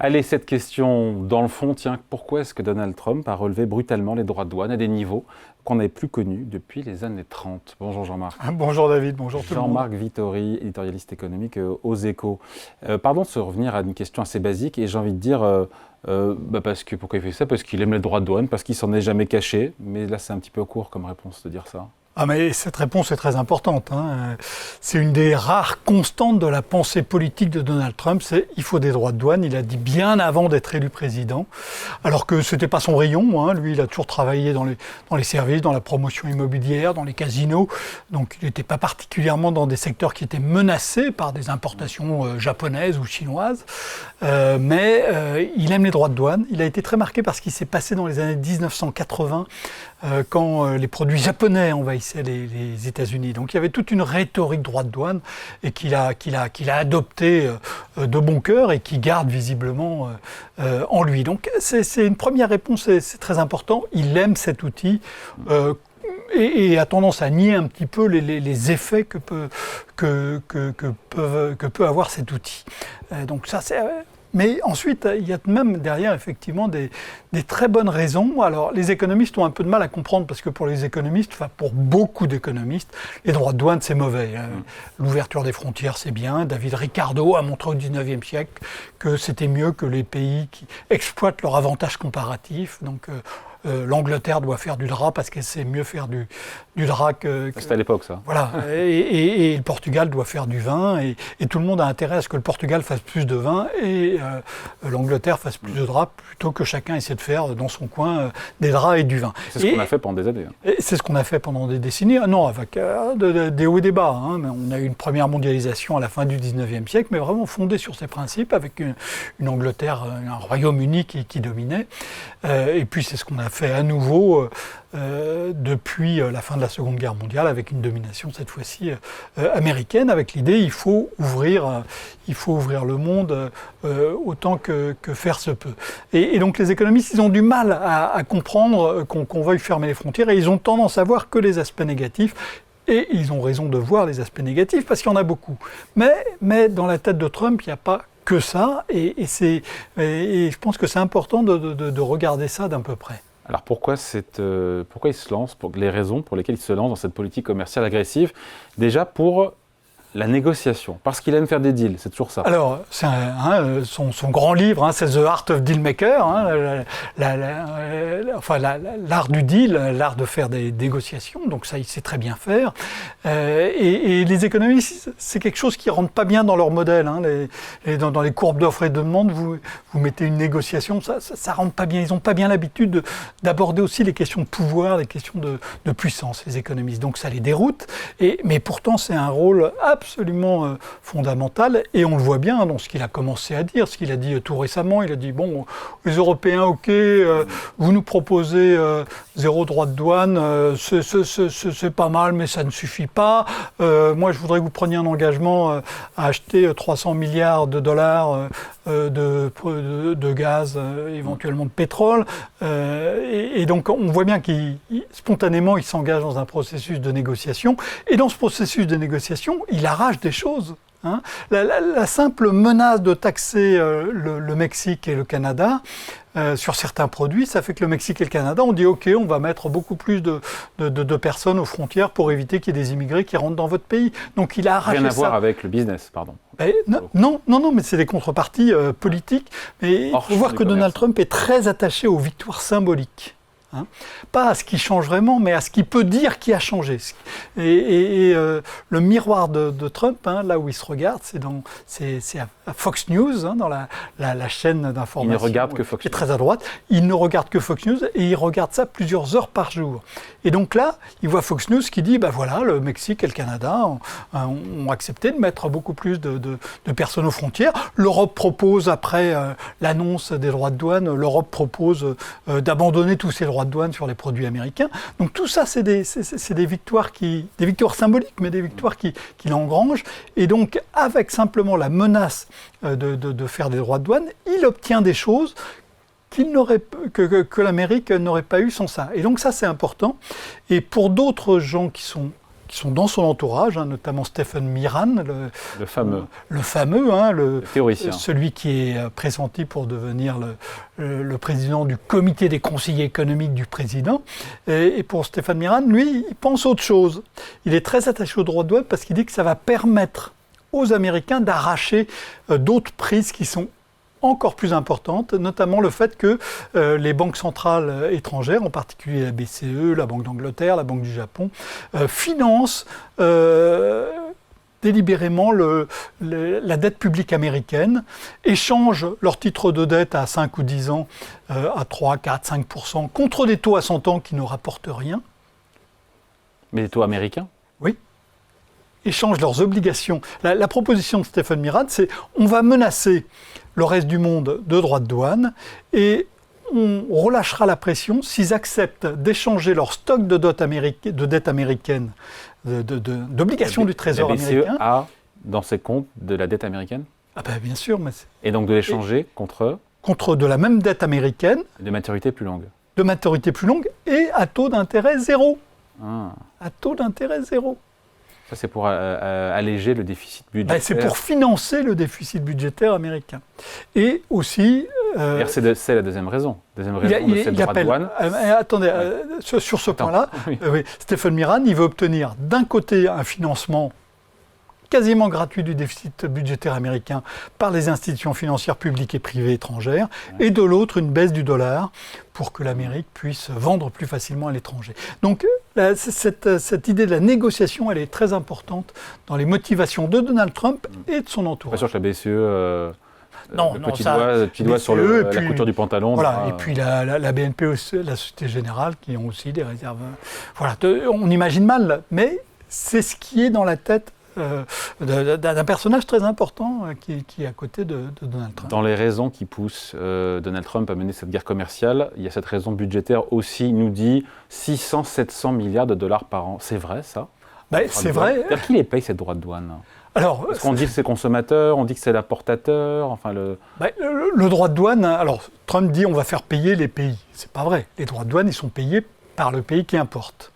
Allez, cette question, dans le fond, tiens, pourquoi est-ce que Donald Trump a relevé brutalement les droits de douane à des niveaux qu'on n'avait plus connus depuis les années 30? Bonjour Jean-Marc. Bonjour David, bonjour tout le monde. Jean-Marc Vittori, éditorialiste économique aux Échos. Pardon de se revenir à une question assez basique, et j'ai envie de dire, pourquoi il fait ça? Parce qu'il aime les droits de douane, parce qu'il s'en est jamais caché. Mais là, c'est un petit peu court comme réponse de dire ça. Ah mais cette réponse est très importante. C'est une des rares constantes de la pensée politique de Donald Trump, c'est il faut des droits de douane. Il a dit bien avant d'être élu président, alors que c'était pas son rayon. Lui, il a toujours travaillé dans les services, dans la promotion immobilière, dans les casinos. Donc il n'était pas particulièrement dans des secteurs qui étaient menacés par des importations japonaises ou chinoises. Mais il aime les droits de douane. Il a été très marqué par ce qui s'est passé dans les années 1980, quand les produits japonais envahissaient les États-Unis. Donc il y avait toute une rhétorique droit de douane et qu'il a adopté de bon cœur et qui garde visiblement en lui. Donc c'est une première réponse, c'est très important. Il aime cet outil et a tendance à nier un petit peu les effets que peut avoir cet outil. Donc ça c'est... Mais ensuite, il y a même derrière effectivement des très bonnes raisons. Alors, les économistes ont un peu de mal à comprendre parce que pour les économistes, enfin pour beaucoup d'économistes, les droits de douane c'est mauvais. L'ouverture des frontières c'est bien. David Ricardo a montré au XIXe siècle que c'était mieux que les pays qui exploitent leur avantage comparatif. Donc l'Angleterre doit faire du drap parce qu'elle sait mieux faire du drap que... C'était à l'époque, ça. Voilà. Et le Portugal doit faire du vin. Et tout le monde a intérêt à ce que le Portugal fasse plus de vin et l'Angleterre fasse plus de drap plutôt que chacun essaie de faire dans son coin des draps et du vin. C'est ce qu'on a fait pendant des années. C'est ce qu'on a fait pendant des décennies. Non, avec des hauts et des bas. Mais on a eu une première mondialisation à la fin du XIXe siècle, mais vraiment fondée sur ces principes, avec une Angleterre, un Royaume-Uni qui dominait. Et puis c'est ce qu'on a fait à nouveau depuis la fin de la Seconde Guerre mondiale, avec une domination cette fois-ci américaine, avec l'idée il faut ouvrir le monde autant que faire se peut. Et donc les économistes, ils ont du mal à comprendre qu'on veuille fermer les frontières, et ils ont tendance à voir que les aspects négatifs. Et ils ont raison de voir les aspects négatifs parce qu'il y en a beaucoup. Mais dans la tête de Trump, il n'y a pas que ça, et je pense que c'est important de regarder ça d'un peu près. Alors pourquoi il se lance, les raisons pour lesquelles il se lance dans cette politique commerciale agressive? Déjà pour la négociation, parce qu'il aime faire des deals, c'est toujours ça. Alors, c'est son grand livre, c'est The Art of Dealmaker, l'art du deal, l'art de faire des négociations, donc ça il sait très bien faire. Et les économistes, c'est quelque chose qui ne rentre pas bien dans leur modèle. Dans les courbes d'offres et de demande, vous mettez une négociation, ça rentre pas bien. Ils n'ont pas bien l'habitude d'aborder aussi les questions de pouvoir, les questions de puissance, les économistes. Donc ça les déroute, mais pourtant c'est un rôle absolument fondamental, et on le voit bien dans ce qu'il a commencé à dire, ce qu'il a dit tout récemment. Il a dit, bon, les Européens, ok, vous nous proposez zéro droit de douane, c'est pas mal, mais ça ne suffit pas. Moi, je voudrais que vous preniez un engagement à acheter 300 milliards de dollars de gaz, éventuellement de pétrole. Et donc, on voit bien spontanément, il s'engage dans un processus de négociation. Et dans ce processus de négociation, il arrache des choses. La simple menace de taxer le Mexique et le Canada sur certains produits, ça fait que le Mexique et le Canada ont dit « Ok, on va mettre beaucoup plus de personnes aux frontières pour éviter qu'il y ait des immigrés qui rentrent dans votre pays. » Donc il a arraché ça. Rien à voir avec le business, pardon. Non, mais c'est des contreparties politiques. Mais il faut voir que Donald Trump est très attaché aux victoires symboliques. Pas à ce qui change vraiment, mais à ce qu'il peut dire qui a changé. Et le miroir de Trump, là où il se regarde, c'est à Fox News, dans la chaîne d'information. Il ne regarde que Fox News. Qui est très à droite. Il ne regarde que Fox News, et il regarde ça plusieurs heures par jour. Et donc là, il voit Fox News qui dit, voilà, le Mexique et le Canada ont accepté de mettre beaucoup plus de personnes aux frontières. L'Europe propose, après l'annonce des droits de douane, l'Europe propose d'abandonner tous ces droits de douane sur les produits américains. Donc tout ça, c'est des victoires symboliques, mais des victoires qu'il engrange. Et donc, avec simplement la menace de faire des droits de douane, il obtient des choses que l'Amérique n'aurait pas eu sans ça. Et donc ça, c'est important. Et pour d'autres gens qui sont qui sont dans son entourage, notamment Stephen Miran, Le fameux. le fameux, Le théoricien. celui qui est pressenti pour devenir le président du comité des conseillers économiques du président. Et pour Stephen Miran, lui, il pense autre chose. Il est très attaché au droit de douane parce qu'il dit que ça va permettre aux Américains d'arracher d'autres prises qui sont encore plus importantes, notamment le fait que les banques centrales étrangères, en particulier la BCE, la Banque d'Angleterre, la Banque du Japon, financent délibérément la dette publique américaine, échangent leurs titres de dette à 5 ou 10 ans à 3, 4, 5% contre des taux à 100 ans qui ne rapportent rien. Mais les taux américains? Oui. Échangent leurs obligations. La proposition de Stephen Miran, c'est on va menacer le reste du monde de droits de douane et on relâchera la pression s'ils acceptent d'échanger leur stock de dette américaine, d'obligations du Trésor américain. La BCE a dans ses comptes de la dette américaine? Ah ben bien sûr. Et donc de l'échanger contre de la même dette américaine. De maturité plus longue. De maturité plus longue et à taux d'intérêt zéro. Ah. À taux d'intérêt zéro. Ça, c'est pour alléger le déficit budgétaire. C'est pour financer le déficit budgétaire américain. Et aussi... c'est la deuxième raison. Deuxième raison de cette droit de douane. Attendez, sur ce point-là, oui. Stephen Miran, il veut obtenir d'un côté un financement quasiment gratuit du déficit budgétaire américain par les institutions financières publiques et privées étrangères, et de l'autre une baisse du dollar pour que l'Amérique puisse vendre plus facilement à l'étranger. Donc cette idée de la négociation, elle est très importante dans les motivations de Donald Trump et de son entourage. Pas sûr que la BCE... petit doigt sur BCE, la couture du pantalon. Voilà, et puis la BNP, la Société Générale, qui ont aussi des réserves. Voilà, on imagine mal, mais c'est ce qui est dans la tête d'un personnage très important qui est à côté de Donald Trump. Dans les raisons qui poussent Donald Trump à mener cette guerre commerciale, il y a cette raison budgétaire aussi, il nous dit 600-700 milliards de dollars par an. C'est vrai, ça? C'est vrai. Qui les paye, ces droits de douane? Alors, parce qu'on dit que c'est consommateur, on dit que c'est l'importateur, enfin le droit de douane, alors Trump dit on va faire payer les pays. C'est pas vrai. Les droits de douane, ils sont payés par le pays qui importe.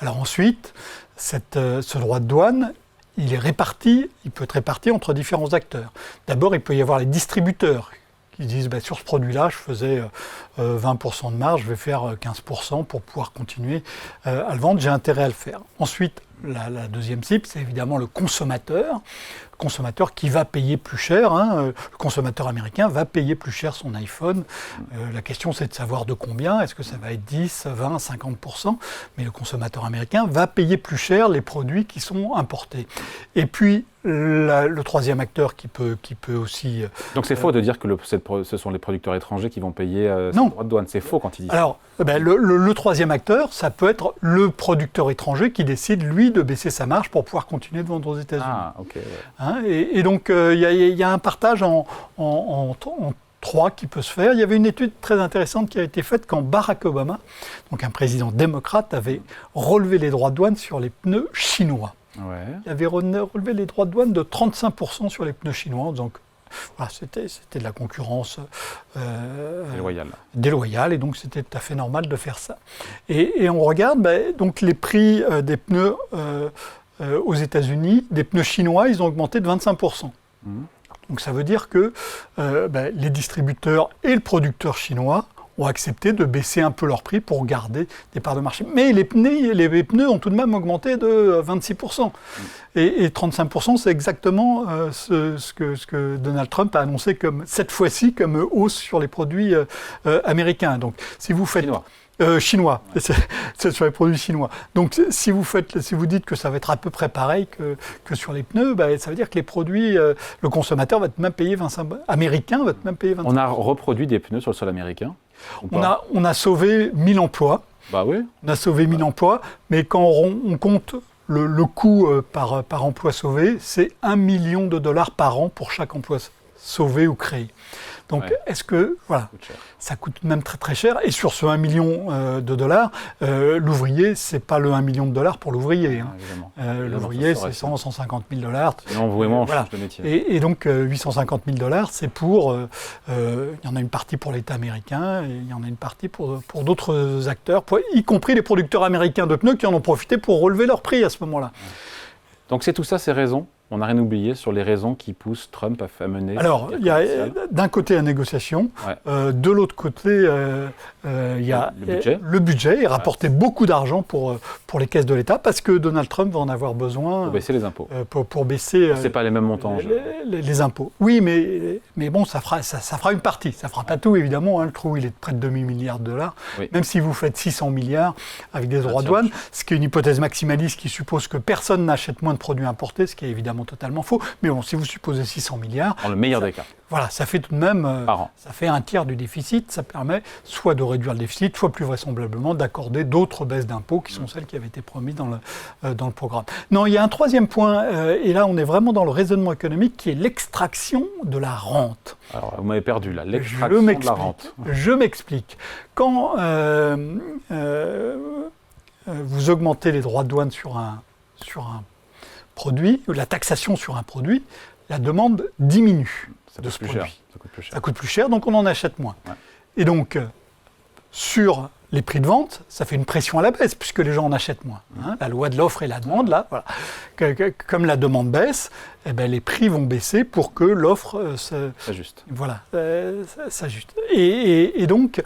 Alors ensuite, ce droit de douane, il peut être réparti entre différents acteurs. D'abord, il peut y avoir les distributeurs qui disent sur ce produit-là, je faisais 20% de marge, je vais faire 15% pour pouvoir continuer à le vendre, j'ai intérêt à le faire. Ensuite, la deuxième cible, c'est évidemment le consommateur qui va payer plus cher. Le consommateur américain va payer plus cher son iPhone. La question, c'est de savoir de combien. Est-ce que ça va être 10, 20, 50%? Mais le consommateur américain va payer plus cher les produits qui sont importés. Et puis, le troisième acteur qui peut aussi... Donc c'est faux de dire que ce sont les producteurs étrangers qui vont payer ces droits de douane. C'est faux quand il dit ça. Alors, le troisième acteur, ça peut être le producteur étranger qui décide, lui, de baisser sa marge pour pouvoir continuer de vendre aux États-Unis. Ah, ok. Et donc, il y a un partage en trois qui peut se faire. Il y avait une étude très intéressante qui a été faite quand Barack Obama, donc un président démocrate, avait relevé les droits de douane sur les pneus chinois. Ouais. Il avait relevé les droits de douane de 35% sur les pneus chinois. Donc, voilà, c'était de la concurrence déloyale, et donc c'était tout à fait normal de faire ça. Et on regarde donc les prix des pneus aux États-Unis, des pneus chinois, ils ont augmenté de 25%. Donc ça veut dire que les distributeurs et le producteur chinois ont accepté de baisser un peu leur prix pour garder des parts de marché. Mais les pneus ont tout de même augmenté de 26%. Et 35%, c'est exactement ce que Donald Trump a annoncé cette fois-ci comme hausse sur les produits américains. Donc si vous faites... Chinois, c'est sur les produits chinois. Donc si vous dites que ça va être à peu près pareil que sur les pneus, ça veut dire que les produits, le consommateur va même payer 25, américain va même payer 25. On a reproduit des pneus sur le sol américain? On a sauvé 1000 emplois. Bah oui. On a sauvé 1000 emplois, mais quand on compte le coût par emploi sauvé, c'est $1 million par an pour chaque emploi sauver ou créer. Donc, est-ce que, voilà, ça coûte même très très cher. Et sur ce 1 million de dollars, l'ouvrier, c'est pas le 1 million de dollars pour l'ouvrier. Hein. L'ouvrier, c'est 150 000 dollars. Sinon, vraiment, on change de métier. Et donc, 850 000 dollars, c'est pour, il y en a une partie pour l'État américain, et il y en a une partie pour d'autres acteurs, y compris les producteurs américains de pneus qui en ont profité pour relever leur prix à ce moment-là. Donc, c'est tout ça, ces raisons. On n'a rien oublié sur les raisons qui poussent Trump à mener. Alors, il y a d'un côté la négociation, de l'autre côté, il y a le budget. Il rapportait beaucoup d'argent pour les caisses de l'État parce que Donald Trump va en avoir besoin. Pour baisser les impôts. Pour baisser. C'est pas les mêmes montants. Les impôts. Oui, mais bon, ça fera une partie. Ça fera pas tout, évidemment. Hein. Le trou, il est de près de demi-milliard de dollars. Oui. Même si vous faites 600 milliards avec des droits de douane, ce qui est une hypothèse maximaliste qui suppose que personne n'achète moins de produits importés, ce qui est évidemment totalement faux. Mais bon, si vous supposez 600 milliards... Dans le meilleur des cas. Voilà, ça fait tout de même... Par an. Ça fait un tiers du déficit. Ça permet soit de réduire le déficit, soit plus vraisemblablement d'accorder d'autres baisses d'impôts qui sont celles qui avaient été promises dans le programme. Non, il y a un troisième point, et là on est vraiment dans le raisonnement économique, qui est l'extraction de la rente. Alors, vous m'avez perdu là, l'extraction de la rente. Je m'explique. Quand vous augmentez les droits de douane sur un produit, la taxation sur un produit, la demande diminue de ce produit. Ça coûte plus cher, donc on en achète moins. Ouais. Et donc, sur les prix de vente, ça fait une pression à la baisse, puisque les gens en achètent moins. Hein. La loi de l'offre et la demande, là, voilà. Comme la demande baisse, eh ben, les prix vont baisser pour que l'offre s'ajuste. Voilà, s'ajuste. Et donc,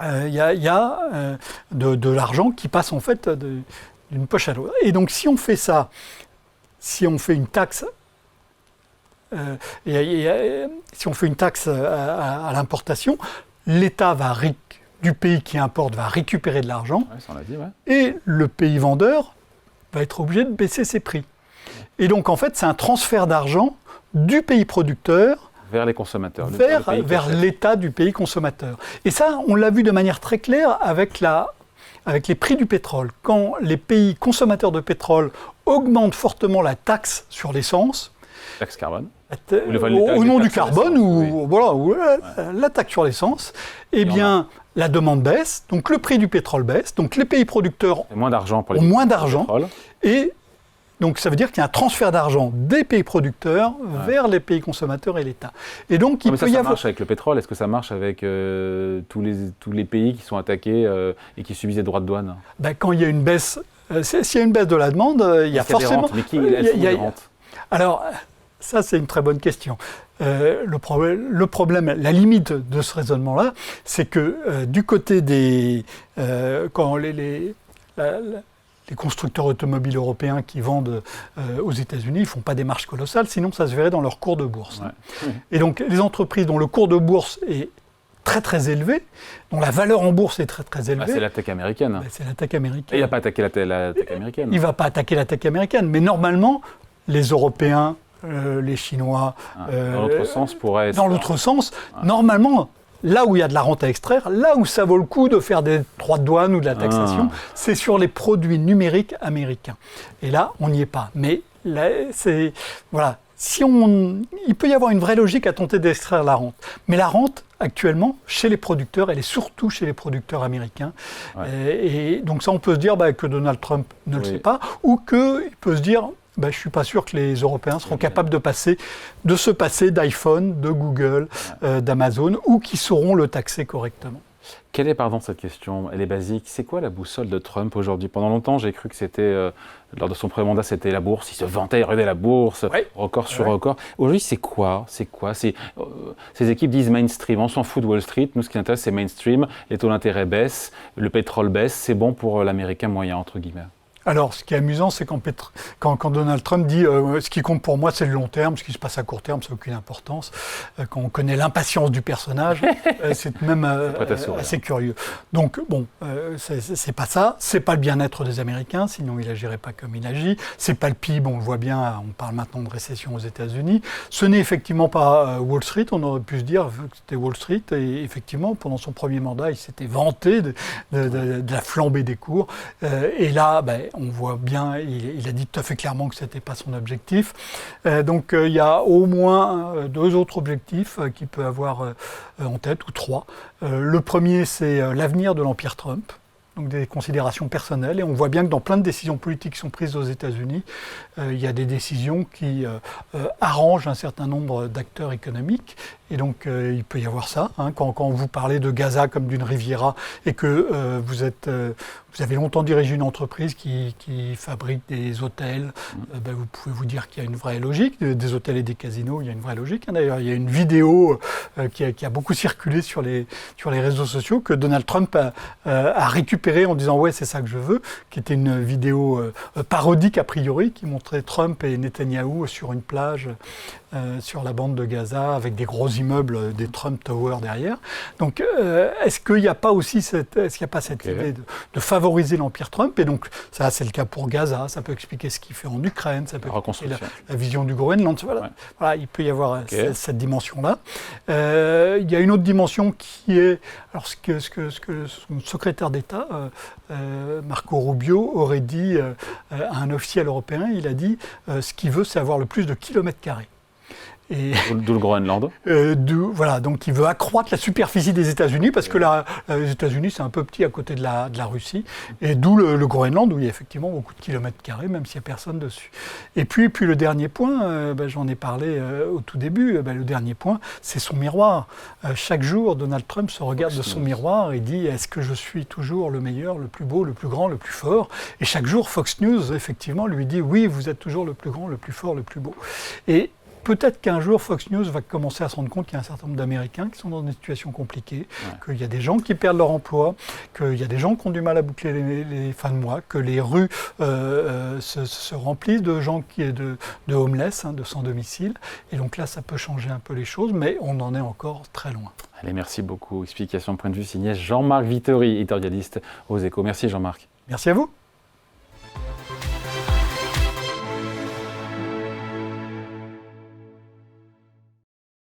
il y a de l'argent qui passe en fait d'une poche à l'autre. Et donc, si on fait ça, si on fait une taxe, si on fait une taxe à l'importation, l'État du pays qui importe va récupérer de l'argent, ça on l'a dit, et le pays vendeur va être obligé de baisser ses prix. Et donc, en fait, c'est un transfert d'argent du pays producteur vers les consommateurs, vers l'État du pays consommateur. Et ça, on l'a vu de manière très claire avec les prix du pétrole. Quand les pays consommateurs de pétrole augmentent fortement la taxe sur l'essence, taxe carbone, au nom du carbone, ou la taxe sur l'essence, eh bien, la demande baisse, donc le prix du pétrole baisse, donc les pays producteurs ont moins d'argent et donc ça veut dire qu'il y a un transfert d'argent des pays producteurs vers les pays consommateurs et l'État. Et donc ça marche avec le pétrole. Est-ce que ça marche avec tous les pays qui sont attaqués et qui subissent des droits de douane? Quand il y a une baisse, s'il y a une baisse de la demande, il y a forcément. Mais qui est les rentes? Alors ça c'est une très bonne question. Le problème, la limite de ce raisonnement-là, c'est que du côté des quand les constructeurs automobiles européens qui vendent aux États-Unis, ils ne font pas des marges colossales, sinon ça se verrait dans leur cours de bourse. Ouais. Et donc les entreprises dont le cours de bourse est très très élevé, dont la valeur en bourse est très très élevée. C'est la tech américaine. C'est la tech américaine. Et il n'a pas attaqué la tech américaine. Il ne va pas attaquer la tech américaine, mais normalement, les Européens, les Chinois... dans l'autre sens, pourraient être... Dans l'autre sens, normalement... Là où il y a de la rente à extraire, là où ça vaut le coup de faire des droits de douane ou de la taxation, c'est sur les produits numériques américains. Et là, on n'y est pas. Mais là, c'est... Voilà. Il peut y avoir une vraie logique à tenter d'extraire la rente. Mais la rente, actuellement, chez les producteurs, elle est surtout chez les producteurs américains. Ouais. Et donc ça, on peut se dire que Donald Trump ne le sait pas, ou qu'il peut se dire... je ne suis pas sûr que les Européens seront capables de se passer d'iPhone, de Google, d'Amazon, ou qui sauront le taxer correctement. Quelle est, cette question? Elle est basique. C'est quoi la boussole de Trump aujourd'hui? Pendant longtemps, j'ai cru que c'était, lors de son premier mandat, c'était la bourse. Il se vantait, il regardait la bourse, record sur record. Aujourd'hui, c'est quoi? Ces équipes disent mainstream. On s'en fout de Wall Street. Nous, ce qui nous intéresse, c'est mainstream. Les taux d'intérêt baissent, le pétrole baisse. C'est bon pour l'Américain moyen, entre guillemets. Alors, ce qui est amusant, c'est quand Donald Trump dit ce qui compte pour moi, c'est le long terme, ce qui se passe à court terme, ça n'a aucune importance. Quand on connaît l'impatience du personnage, c'est même assez curieux. Donc, bon, c'est pas ça. C'est pas le bien-être des Américains, sinon il agirait pas comme il agit. C'est pas le PIB, on le voit bien, on parle maintenant de récession aux États-Unis. Ce n'est effectivement pas Wall Street, on aurait pu se dire que c'était Wall Street, et effectivement, pendant son premier mandat, il s'était vanté de la flambée des cours. Et là, mais on voit bien, il a dit tout à fait clairement que ce n'était pas son objectif. Donc il y a au moins 2 autres objectifs qu'il peut avoir en tête, ou 3. Le premier, c'est l'avenir de l'Empire Trump. Donc des considérations personnelles. Et on voit bien que dans plein de décisions politiques qui sont prises aux États-Unis, il y a des décisions qui arrangent un certain nombre d'acteurs économiques. Et donc il peut y avoir ça. Quand vous parlez de Gaza comme d'une Riviera et que vous avez longtemps dirigé une entreprise qui fabrique des hôtels, vous pouvez vous dire qu'il y a une vraie logique. Des hôtels et des casinos, il y a une vraie logique. D'ailleurs, il y a une vidéo qui a beaucoup circulé sur les réseaux sociaux que Donald Trump a récupérée en disant « ouais, c'est ça que je veux », qui était une vidéo parodique a priori, qui montrait Trump et Netanyahou sur une plage sur la bande de Gaza avec des gros immeubles, des Trump Towers derrière. Donc, est-ce qu'il n'y a pas aussi cette idée de favoriser l'Empire Trump? Et donc, ça, c'est le cas pour Gaza, ça peut expliquer ce qu'il fait en Ukraine, ça peut expliquer la vision du Groenland. Voilà, il peut y avoir cette dimension-là. Il y a une autre dimension qui est, alors ce que son secrétaire d'État, Marco Rubio, aurait dit à un officiel européen. Il a dit ce qu'il veut, c'est avoir le plus de kilomètres carrés. D'où le Groenland. Voilà, donc il veut accroître la superficie des États-Unis, parce que les États-Unis, c'est un peu petit à côté de la Russie, et d'où le Groenland, où il y a effectivement beaucoup de kilomètres carrés, même s'il n'y a personne dessus. Et puis le dernier point, j'en ai parlé au tout début, le dernier point, c'est son miroir. Chaque jour, Donald Trump se regarde de son miroir et dit « Est-ce que je suis toujours le meilleur, le plus beau, le plus grand, le plus fort ?» Et chaque jour, Fox News, effectivement, lui dit « Oui, vous êtes toujours le plus grand, le plus fort, le plus beau. » Et peut-être qu'un jour, Fox News va commencer à se rendre compte qu'il y a un certain nombre d'Américains qui sont dans des situations compliquées, qu'il y a des gens qui perdent leur emploi, qu'il y a des gens qui ont du mal à boucler les fins de mois, que les rues se remplissent de gens de homeless, de sans domicile. Et donc là, ça peut changer un peu les choses, mais on en est encore très loin. Allez, merci beaucoup. Explication point de vue signé Jean-Marc Vittori, éditorialiste aux Échos. Merci Jean-Marc. Merci à vous.